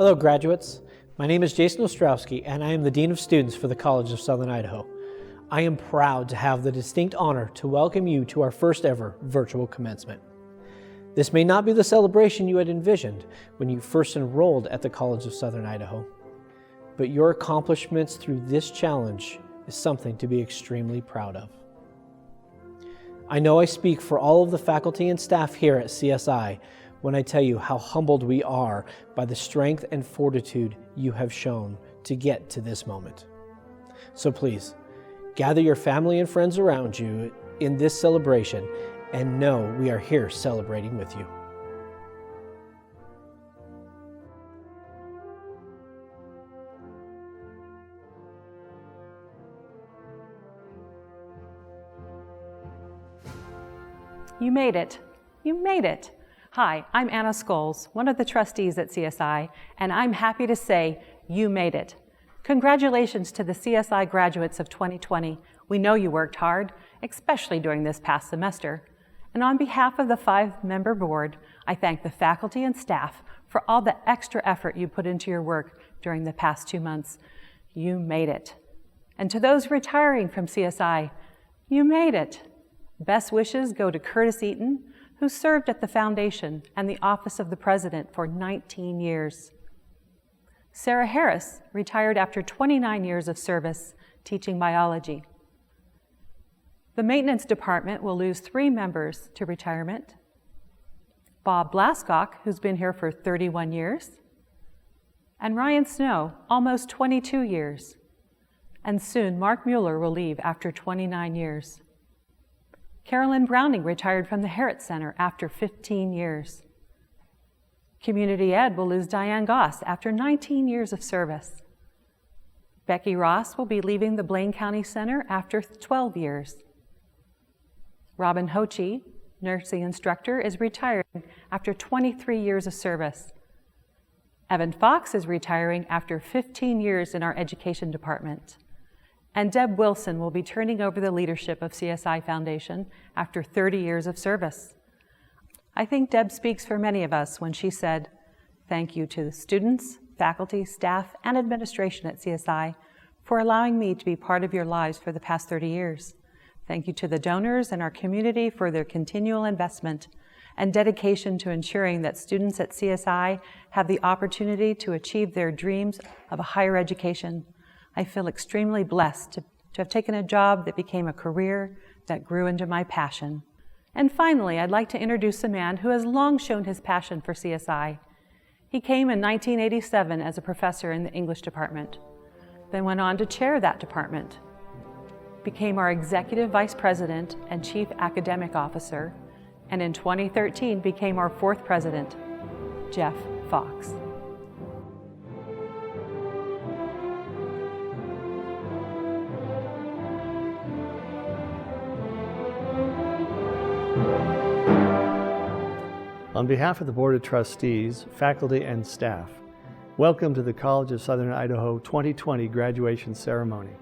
Hello graduates, my name is Jason Ostrowski and I am the Dean of Students for the College of Southern Idaho. I am proud to have the distinct honor to welcome you to our first ever virtual commencement. This may not be the celebration you had envisioned when you first enrolled at the College of Southern Idaho, but your accomplishments through this challenge is something to be extremely proud of. I know I speak for all of the faculty and staff here at CSI when I tell you how humbled we are by the strength and fortitude you have shown to get to this moment. So please, gather your family and friends around you in this celebration and know we are here celebrating with you. You made it. You made it. Hi, I'm Anna Scholes, one of the trustees at CSI, and I'm happy to say you made it. Congratulations to the CSI graduates of 2020. We know you worked hard, especially during this past semester. And on behalf of the 5-member board, I thank the faculty and staff for all the extra effort you put into your work during the past 2 months. You made it. And to those retiring from CSI, you made it. Best wishes go to Curtis Eaton, who served at the Foundation and the Office of the President for 19 years. Sarah Harris retired after 29 years of service teaching biology. The maintenance department will lose 3 members to retirement. Bob Blastock, who's been here for 31 years, and Ryan Snow, almost 22 years. And soon Mark Mueller will leave after 29 years. Carolyn Browning retired from the Herrett Center after 15 years. Community Ed will lose Diane Goss after 19 years of service. Becky Ross will be leaving the Blaine County Center after 12 years. Robin Hochi, nursing instructor, is retiring after 23 years of service. Evin Fox is retiring after 15 years in our education department. And Deb Wilson will be turning over the leadership of CSI Foundation after 30 years of service. I think Deb speaks for many of us when she said, "Thank you to the students, faculty, staff, and administration at CSI for allowing me to be part of your lives for the past 30 years. Thank you to the donors and our community for their continual investment and dedication to ensuring that students at CSI have the opportunity to achieve their dreams of a higher education. I feel extremely blessed to have taken a job that became a career that grew into my passion." And finally, I'd like to introduce a man who has long shown his passion for CSI. He came in 1987 as a professor in the English department, then went on to chair that department, became our executive vice president and chief academic officer, and in 2013 became our 4th president, Jeff Fox. On behalf of the Board of Trustees, faculty, and staff, welcome to the College of Southern Idaho 2020 graduation ceremony.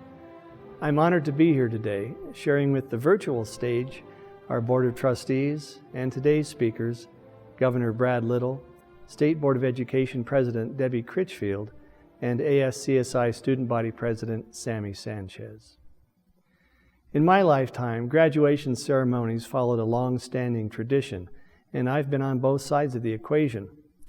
I'm honored to be here today, sharing with the virtual stage our Board of Trustees and today's speakers, Governor Brad Little, State Board of Education President Debbie Critchfield, and ASCSI Student Body President Sammy Sanchez. In my lifetime, graduation ceremonies followed a long-standing tradition, and I've been on both sides of the equation.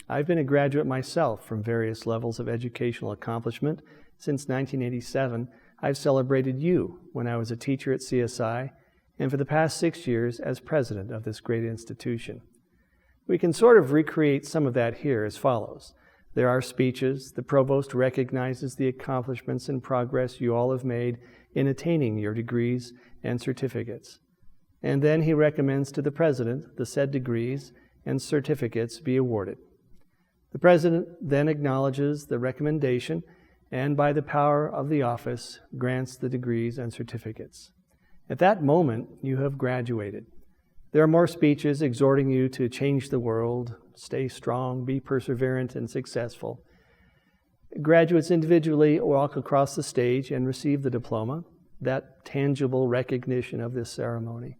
I've been a graduate myself from various levels of educational accomplishment. Since 1987, I've celebrated you when I was a teacher at CSI, and for the past 6 years as president of this great institution. We can sort of recreate some of that here as follows. There are speeches. The provost recognizes the accomplishments and progress you all have made in attaining your degrees and certificates. And then he recommends to the president the said degrees and certificates be awarded. The president then acknowledges the recommendation and by the power of the office grants the degrees and certificates. At that moment, you have graduated. There are more speeches exhorting you to change the world, stay strong, be perseverant and successful. Graduates individually walk across the stage and receive the diploma, that tangible recognition of this ceremony.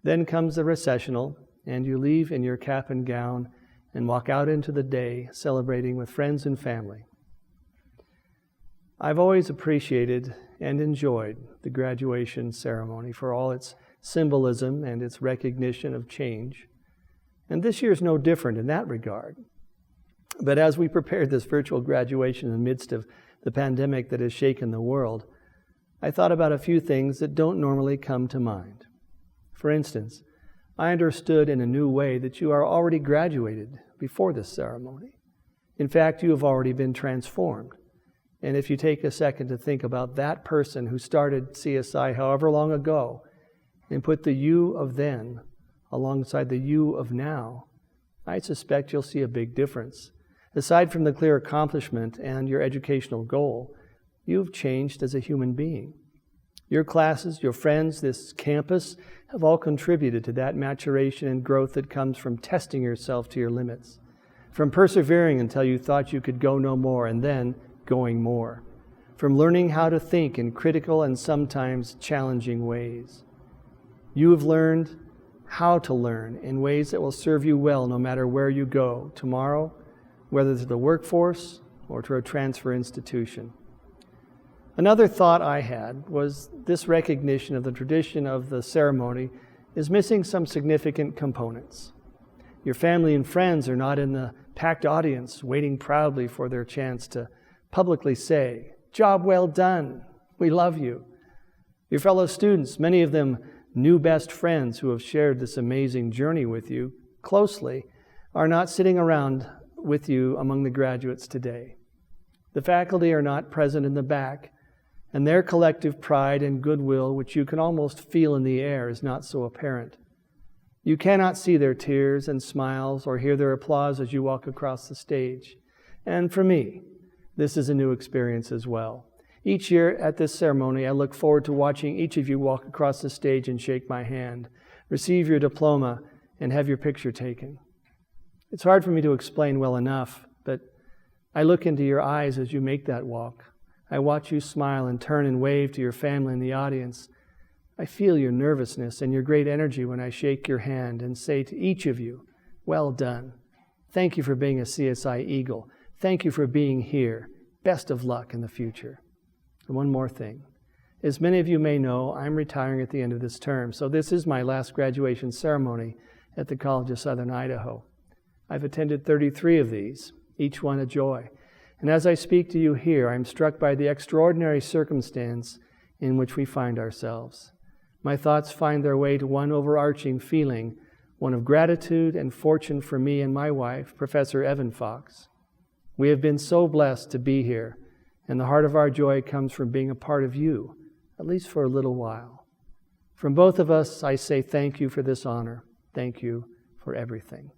Then comes the recessional, and you leave in your cap and gown and walk out into the day celebrating with friends and family. I've always appreciated and enjoyed the graduation ceremony for all its symbolism and its recognition of change. And this year is no different in that regard. But as we prepared this virtual graduation in the midst of the pandemic that has shaken the world, I thought about a few things that don't normally come to mind. For instance, I understood in a new way that you are already graduated before this ceremony. In fact, you have already been transformed. And if you take a second to think about that person who started CSI however long ago and put the you of then alongside the you of now, I suspect you'll see a big difference. Aside from the clear accomplishment and your educational goal, you've changed as a human being. Your classes, your friends, this campus have all contributed to that maturation and growth that comes from testing yourself to your limits, from persevering until you thought you could go no more and then going more, from learning how to think in critical and sometimes challenging ways. You have learned how to learn in ways that will serve you well no matter where you go tomorrow, whether to the workforce or to a transfer institution. Another thought I had was this recognition of the tradition of the ceremony is missing some significant components. Your family and friends are not in the packed audience waiting proudly for their chance to publicly say, "Job well done, we love you." Your fellow students, many of them new best friends who have shared this amazing journey with you closely, are not sitting around with you among the graduates today. The faculty are not present in the back, and their collective pride and goodwill, which you can almost feel in the air, is not so apparent. You cannot see their tears and smiles or hear their applause as you walk across the stage. And for me, this is a new experience as well. Each year at this ceremony, I look forward to watching each of you walk across the stage and shake my hand, receive your diploma, and have your picture taken. It's hard for me to explain well enough, but I look into your eyes as you make that walk. I watch you smile and turn and wave to your family in the audience. I feel your nervousness and your great energy when I shake your hand and say to each of you, "Well done. Thank you for being a CSI Eagle. Thank you for being here. Best of luck in the future." And one more thing. As many of you may know, I'm retiring at the end of this term, so this is my last graduation ceremony at the College of Southern Idaho. I've attended 33 of these, each one a joy. And as I speak to you here, I'm struck by the extraordinary circumstance in which we find ourselves. My thoughts find their way to one overarching feeling, one of gratitude and fortune for me and my wife, Professor Evin Fox. We have been so blessed to be here, and the heart of our joy comes from being a part of you, at least for a little while. From both of us, I say thank you for this honor. Thank you for everything.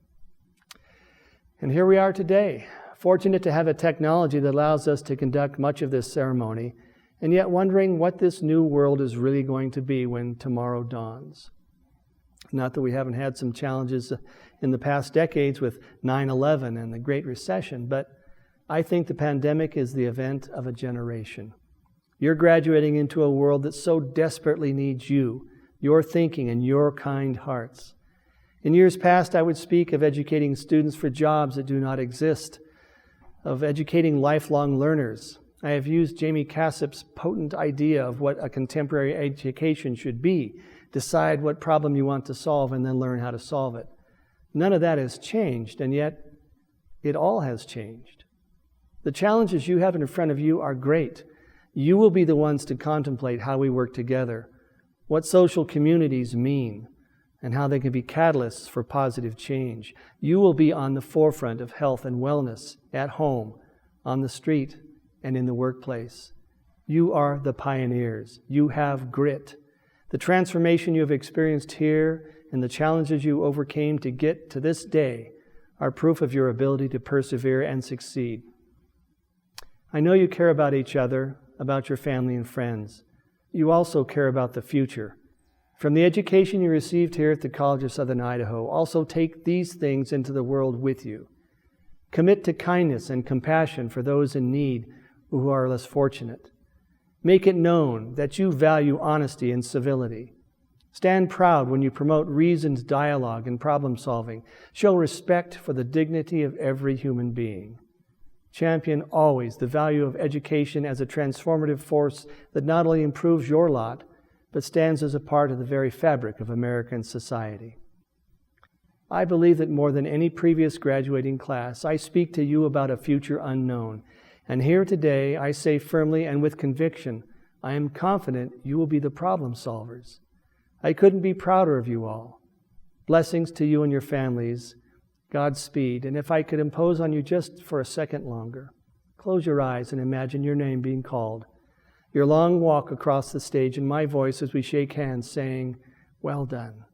And here we are today, fortunate to have a technology that allows us to conduct much of this ceremony, and yet wondering what this new world is really going to be when tomorrow dawns. Not that we haven't had some challenges in the past decades with 9/11 and the Great Recession, but I think the pandemic is the event of a generation. You're graduating into a world that so desperately needs you, your thinking, and your kind hearts. In years past, I would speak of educating students for jobs that do not exist, of educating lifelong learners. I have used Jamie Cassip's potent idea of what a contemporary education should be. Decide what problem you want to solve and then learn how to solve it. None of that has changed, and yet it all has changed. The challenges you have in front of you are great. You will be the ones to contemplate how we work together, what social communities mean, and how they can be catalysts for positive change. You will be on the forefront of health and wellness at home, on the street, and in the workplace. You are the pioneers. You have grit. The transformation you have experienced here and the challenges you overcame to get to this day are proof of your ability to persevere and succeed. I know you care about each other, about your family and friends. You also care about the future. From the education you received here at the College of Southern Idaho, also take these things into the world with you. Commit to kindness and compassion for those in need who are less fortunate. Make it known that you value honesty and civility. Stand proud when you promote reasoned dialogue and problem solving. Show respect for the dignity of every human being. Champion always the value of education as a transformative force that not only improves your lot, but stands as a part of the very fabric of American society. I believe that more than any previous graduating class, I speak to you about a future unknown. And here today, I say firmly and with conviction, I am confident you will be the problem solvers. I couldn't be prouder of you all. Blessings to you and your families. Godspeed. And if I could impose on you just for a second longer, close your eyes and imagine your name being called. Your long walk across the stage and my voice as we shake hands saying, well done.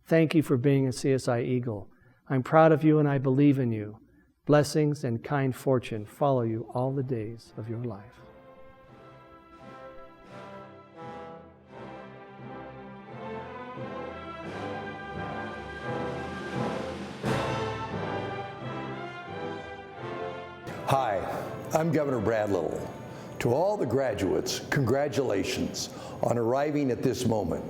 Thank you for being a CSI Eagle. I'm proud of you and I believe in you. Blessings and kind fortune follow you all the days of your life. Hi, I'm Governor Brad Little. To all the graduates, congratulations on arriving at this moment,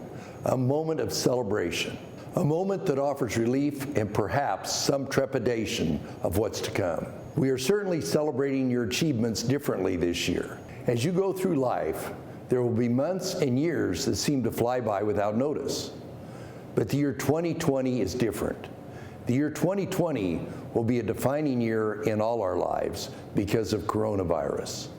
a moment of celebration, a moment that offers relief and perhaps some trepidation of what's to come. We are certainly celebrating your achievements differently this year. As you go through life, there will be months and years that seem to fly by without notice. But the year 2020 is different. The year 2020 will be a defining year in all our lives because of coronavirus.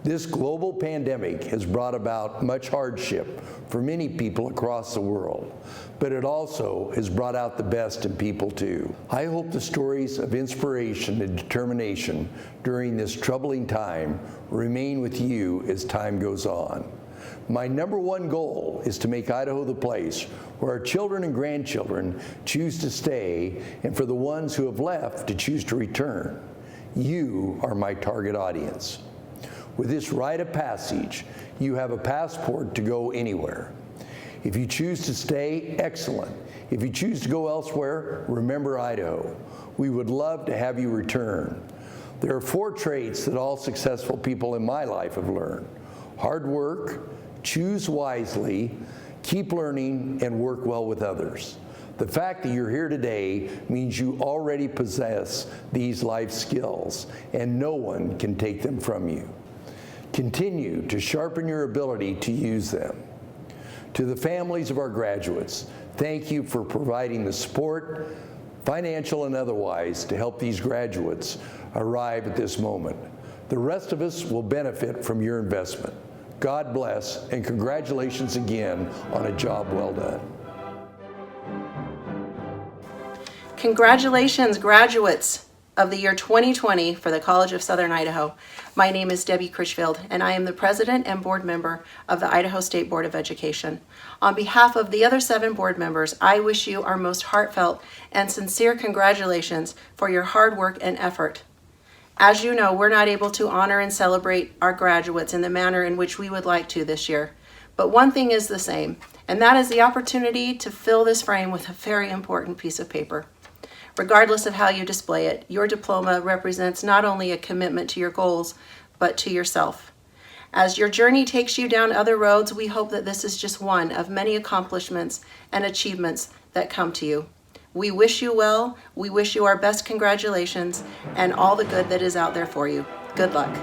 This global pandemic has brought about much hardship for many people across the world, but it also has brought out the best in people too. I hope the stories of inspiration and determination during this troubling time remain with you as time goes on. My number one goal is to make Idaho the place where our children and grandchildren choose to stay, and for the ones who have left to choose to return. You are my target audience. With this rite of passage, you have a passport to go anywhere. If you choose to stay, excellent. If you choose to go elsewhere, remember Idaho. We would love to have you return. There are 4 traits that all successful people in my life have learned: hard work, choose wisely, keep learning, and work well with others. The fact that you're here today means you already possess these life skills, and no one can take them from you. Continue to sharpen your ability to use them. To the families of our graduates, thank you for providing the support, financial and otherwise, to help these graduates arrive at this moment. The rest of us will benefit from your investment. God bless, and congratulations again on a job well done. Congratulations, graduates of the year 2020 for the College of Southern Idaho. My name is Debbie Critchfield, and I am the president and board member of the Idaho State Board of Education. On behalf of the other 7 board members, I wish you our most heartfelt and sincere congratulations for your hard work and effort. As you know, we're not able to honor and celebrate our graduates in the manner in which we would like to this year. But one thing is the same, and that is the opportunity to fill this frame with a very important piece of paper. Regardless of how you display it, your diploma represents not only a commitment to your goals, but to yourself. As your journey takes you down other roads, we hope that this is just one of many accomplishments and achievements that come to you. We wish you well, we wish you our best congratulations, and all the good that is out there for you. Good luck.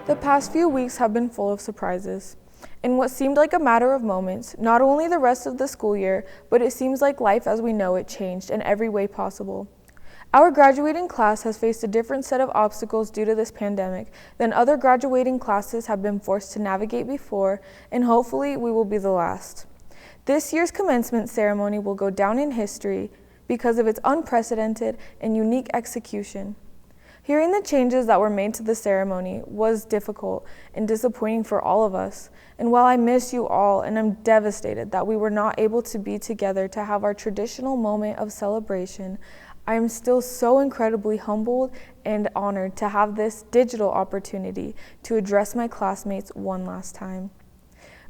The past few weeks have been full of surprises. In what seemed like a matter of moments, not only the rest of the school year, but it seems like life as we know it changed in every way possible. Our graduating class has faced a different set of obstacles due to this pandemic than other graduating classes have been forced to navigate before, and hopefully we will be the last. This year's commencement ceremony will go down in history because of its unprecedented and unique execution. Hearing the changes that were made to the ceremony was difficult and disappointing for all of us. And while I miss you all and I'm devastated that we were not able to be together to have our traditional moment of celebration, I am still so incredibly humbled and honored to have this digital opportunity to address my classmates one last time.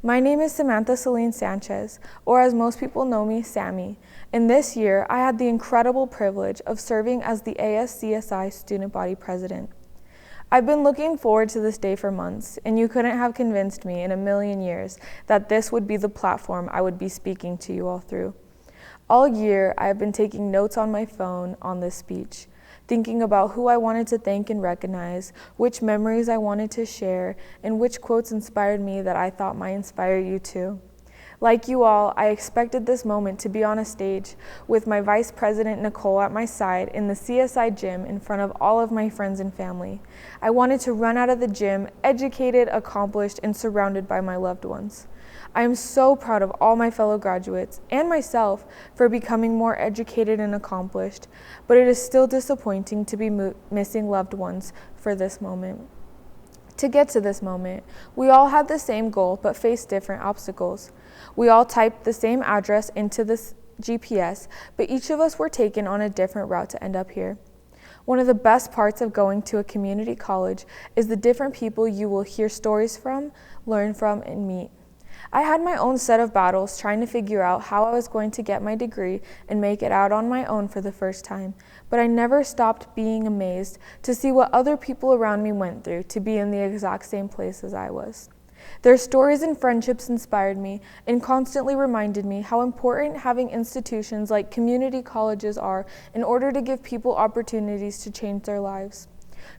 My name is Samantha Celine Sanchez, or as most people know me, Sammy, and this year I had the incredible privilege of serving as the ASCSI Student Body President. I've been looking forward to this day for months, and you couldn't have convinced me in a million years that this would be the platform I would be speaking to you all through. All year, I have been taking notes on my phone on this speech, thinking about who I wanted to thank and recognize, which memories I wanted to share, and which quotes inspired me that I thought might inspire you too. Like you all, I expected this moment to be on a stage with my Vice President Nicole at my side in the CSI gym in front of all of my friends and family. I wanted to run out of the gym, educated, accomplished, and surrounded by my loved ones. I am so proud of all my fellow graduates and myself for becoming more educated and accomplished, but it is still disappointing to be missing loved ones for this moment. To get to this moment, we all had the same goal but faced different obstacles. We all typed the same address into the GPS, but each of us were taken on a different route to end up here. One of the best parts of going to a community college is the different people you will hear stories from, learn from, and meet. I had my own set of battles trying to figure out how I was going to get my degree and make it out on my own for the first time, but I never stopped being amazed to see what other people around me went through to be in the exact same place as I was. Their stories and friendships inspired me and constantly reminded me how important having institutions like community colleges are in order to give people opportunities to change their lives.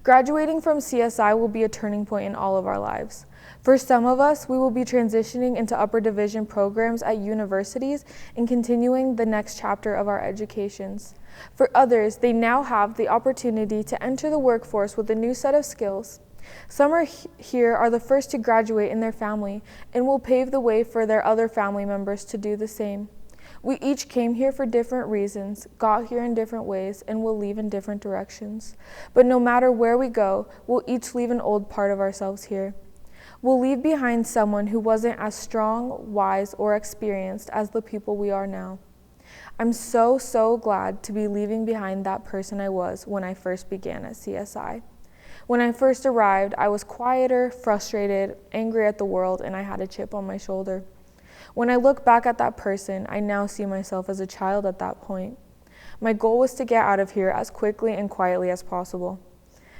Graduating from CSI will be a turning point in all of our lives. For some of us, we will be transitioning into upper division programs at universities and continuing the next chapter of our educations. For others, they now have the opportunity to enter the workforce with a new set of skills. Some here are the first to graduate in their family and will pave the way for their other family members to do the same. We each came here for different reasons, got here in different ways, and will leave in different directions. But no matter where we go, we'll each leave an old part of ourselves here. We'll leave behind someone who wasn't as strong, wise, or experienced as the people we are now. I'm so glad to be leaving behind that person I was when I first began at CSI. When I first arrived, I was quieter, frustrated, angry at the world, and I had a chip on my shoulder. When I look back at that person, I now see myself as a child at that point. My goal was to get out of here as quickly and quietly as possible.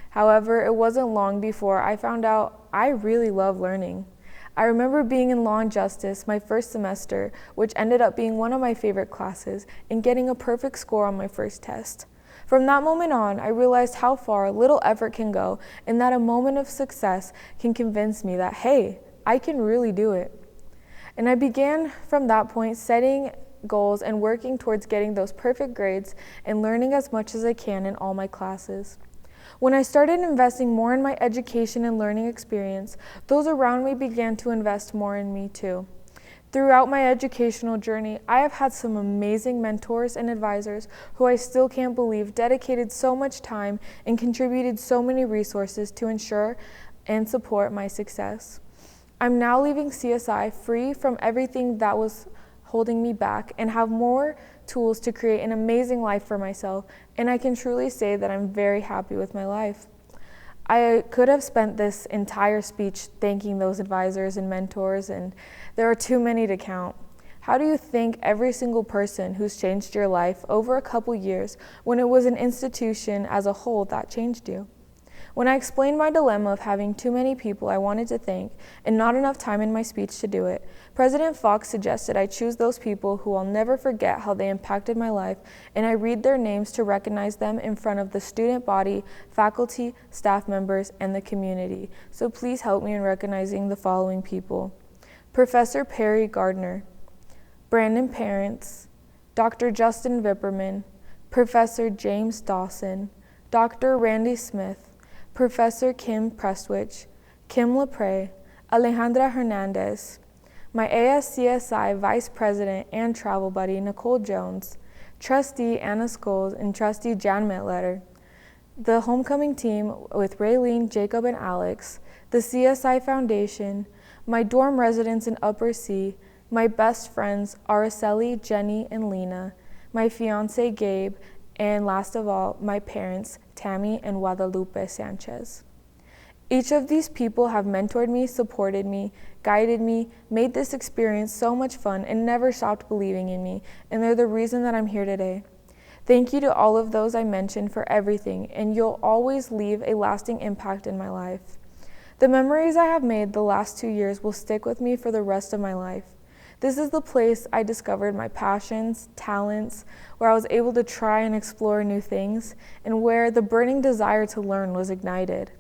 However, it wasn't long before I found out I really love learning. I remember being in Law and Justice my first semester, which ended up being one of my favorite classes, and getting a perfect score on my first test. From that moment on, I realized how far little effort can go and that a moment of success can convince me that, hey, I can really do it. And I began from that point setting goals and working towards getting those perfect grades and learning as much as I can in all my classes. When I started investing more in my education and learning experience, those around me began to invest more in me too. Throughout my educational journey, I have had some amazing mentors and advisors who I still can't believe dedicated so much time and contributed so many resources to ensure and support my success. I'm now leaving CSI free from everything that was holding me back and have more tools to create an amazing life for myself, and I can truly say that I'm very happy with my life. I could have spent this entire speech thanking those advisors and mentors, and there are too many to count. How do you thank every single person who's changed your life over a couple years when it was an institution as a whole that changed you? When I explained my dilemma of having too many people I wanted to thank and not enough time in my speech to do it, President Fox suggested I choose those people who I'll never forget how they impacted my life, and I read their names to recognize them in front of the student body, faculty, staff members, and the community. So please help me in recognizing the following people: Professor Perry Gardner, Brandon Parents, Dr. Justin Vipperman, Professor James Dawson, Dr. Randy Smith, Professor Kim Prestwich, Kim LaPrey, Alejandra Hernandez, my ASCSI Vice President and travel buddy Nicole Jones, Trustee Anna Scholes, and Trustee Jan Metletter, the homecoming team with Raylene, Jacob, and Alex, the CSI Foundation, my dorm residents in Upper C, my best friends Araceli, Jenny, and Lena, my fiance Gabe, and last of all, my parents, Tammy and Guadalupe Sanchez. Each of these people have mentored me, supported me, guided me, made this experience so much fun, and never stopped believing in me, and they're the reason that I'm here today. Thank you to all of those I mentioned for everything, and you'll always leave a lasting impact in my life. The memories I have made the last 2 years will stick with me for the rest of my life. This is the place I discovered my passions, talents, where I was able to try and explore new things, and where the burning desire to learn was ignited.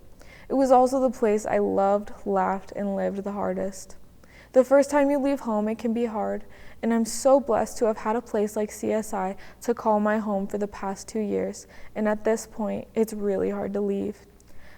It was also the place I loved, laughed, and lived the hardest. The first time you leave home, it can be hard, and I'm so blessed to have had a place like CSI to call my home for the past 2 years, and at this point, it's really hard to leave.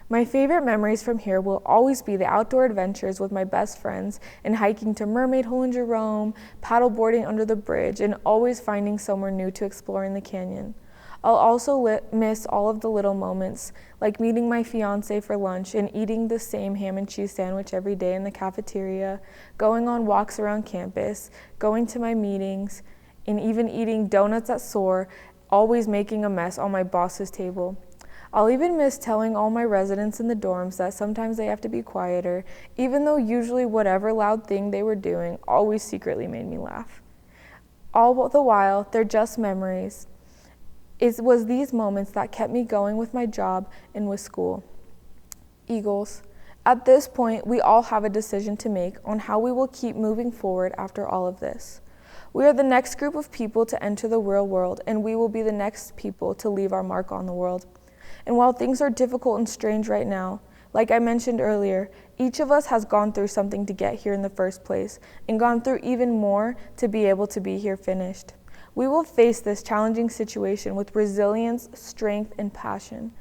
My favorite memories from here will always be the outdoor adventures with my best friends and hiking to Mermaid Hole in Jerome, paddleboarding under the bridge, and always finding somewhere new to explore in the canyon. I'll also miss all of the little moments, like meeting my fiance for lunch and eating the same ham and cheese sandwich every day in the cafeteria, going on walks around campus, going to my meetings, and even eating donuts at SOAR, always making a mess on my boss's table. I'll even miss telling all my residents in the dorms that sometimes they have to be quieter, even though usually whatever loud thing they were doing always secretly made me laugh. All the while, they're just memories. It was these moments that kept me going with my job and with school. Eagles. At this point, we all have a decision to make on how we will keep moving forward after all of this. We are the next group of people to enter the real world, and we will be the next people to leave our mark on the world. And while things are difficult and strange right now, like I mentioned earlier, each of us has gone through something to get here in the first place, and gone through even more to be able to be here finished. We will face this challenging situation with resilience, strength, and passion.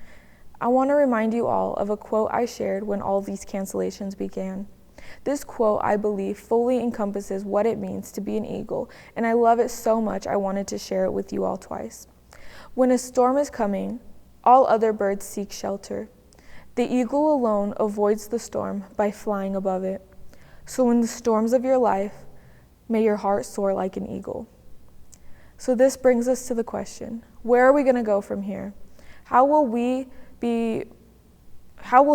I want to remind you all of a quote I shared when all these cancellations began. This quote, I believe, fully encompasses what it means to be an eagle, and I love it so much I wanted to share it with you all twice. When a storm is coming, all other birds seek shelter. The eagle alone avoids the storm by flying above it. So in the storms of your life, may your heart soar like an eagle. So this brings us to the question, where are we going to go from here? How will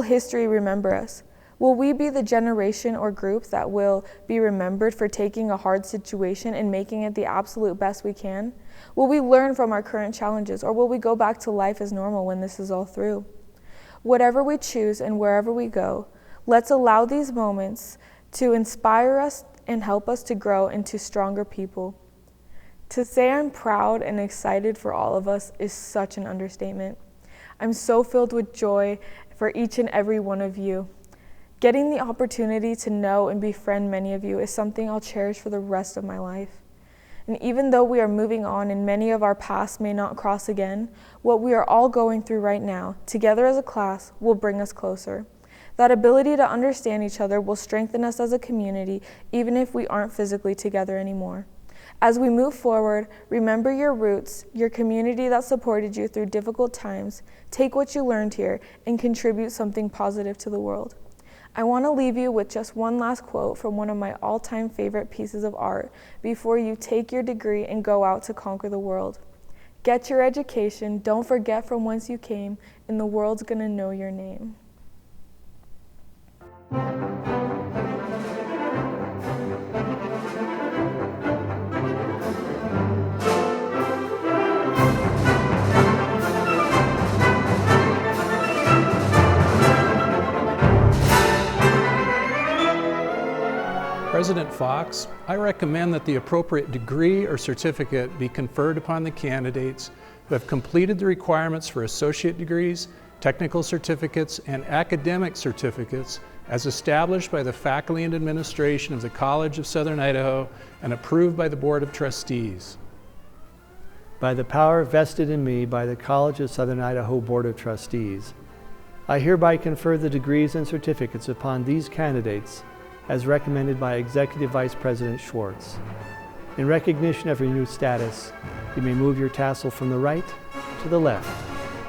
history remember us? Will we be the generation or group that will be remembered for taking a hard situation and making it the absolute best we can? Will we learn from our current challenges, or will we go back to life as normal when this is all through? Whatever we choose and wherever we go, let's allow these moments to inspire us and help us to grow into stronger people. To say I'm proud and excited for all of us is such an understatement. I'm so filled with joy for each and every one of you. Getting the opportunity to know and befriend many of you is something I'll cherish for the rest of my life. And even though we are moving on and many of our paths may not cross again, what we are all going through right now, together as a class, will bring us closer. That ability to understand each other will strengthen us as a community, even if we aren't physically together anymore. As we move forward, remember your roots, your community that supported you through difficult times. Take what you learned here and contribute something positive to the world. I want to leave you with just one last quote from one of my all-time favorite pieces of art before you take your degree and go out to conquer the world. Get your education, don't forget from whence you came, and the world's gonna know your name. President Fox, I recommend that the appropriate degree or certificate be conferred upon the candidates who have completed the requirements for associate degrees, technical certificates, and academic certificates as established by the faculty and administration of the College of Southern Idaho and approved by the Board of Trustees. By the power vested in me by the College of Southern Idaho Board of Trustees, I hereby confer the degrees and certificates upon these candidates as recommended by Executive Vice President Schwartz. In recognition of your new status, you may move your tassel from the right to the left.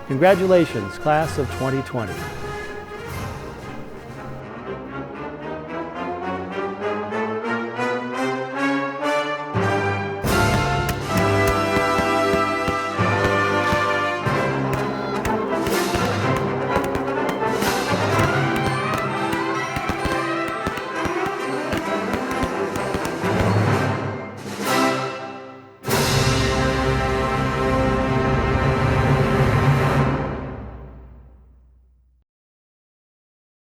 Congratulations, class of 2020.